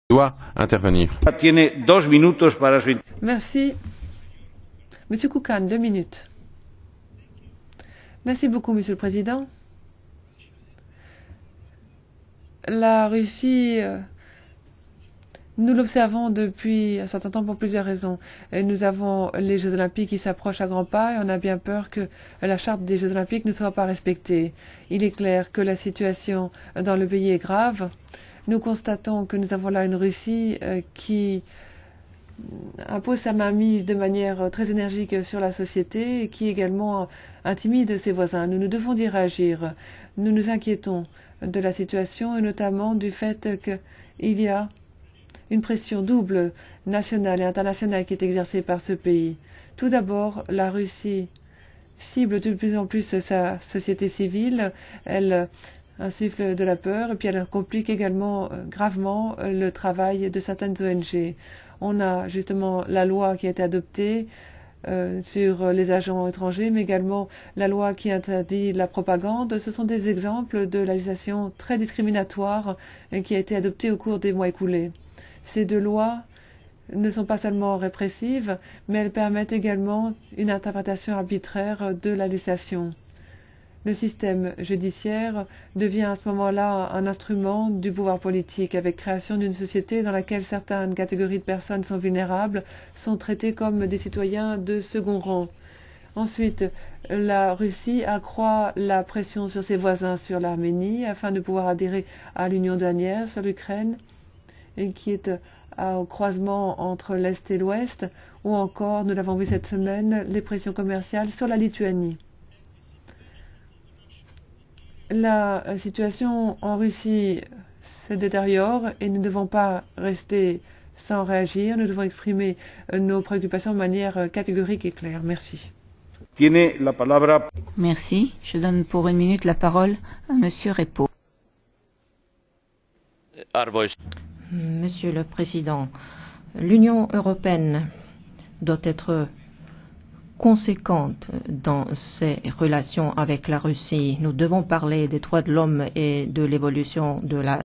doit intervenir. Merci. Monsieur Kukan, 2 minutes. Merci beaucoup, Monsieur le Président. La Russie, nous l'observons depuis un certain temps pour plusieurs raisons. Nous avons les Jeux Olympiques qui s'approchent à grands pas et on a bien peur que la charte des Jeux Olympiques ne soit pas respectée. Il est clair que la situation dans le pays est grave. Nous constatons que nous avons là une Russie qui impose sa mainmise de manière très énergique sur la société et qui également intimide ses voisins. Nous devons y réagir. Nous nous inquiétons de la situation et notamment du fait qu'il y a une pression double nationale et internationale qui est exercée par ce pays. Tout d'abord, la Russie cible de plus en plus sa société civile. Elle insuffle de la peur et puis elle complique également gravement le travail de certaines ONG. On a justement la loi qui a été adoptée sur les agents étrangers, mais également la loi qui interdit la propagande. Ce sont des exemples de la législation très discriminatoire qui a été adoptée au cours des mois écoulés. Ces 2 lois ne sont pas seulement répressives, mais elles permettent également une interprétation arbitraire de la législation. Le système judiciaire devient à ce moment-là un instrument du pouvoir politique, avec création d'une société dans laquelle certaines catégories de personnes sont vulnérables, sont traitées comme des citoyens de second rang. Ensuite, la Russie accroît la pression sur ses voisins, sur l'Arménie, afin de pouvoir adhérer à l'Union douanière, sur l'Ukraine, qui est au croisement entre l'Est et l'Ouest, ou encore, nous l'avons vu cette semaine, les pressions commerciales sur la Lituanie. La situation en Russie se détériore et nous ne devons pas rester sans réagir. Nous devons exprimer nos préoccupations de manière catégorique et claire. Merci. Merci. Je donne pour 1 minute la parole à Monsieur Repo. Monsieur le Président, l'Union européenne doit être conséquente dans ses relations avec la Russie. Nous devons parler des droits de l'homme et de l'évolution de la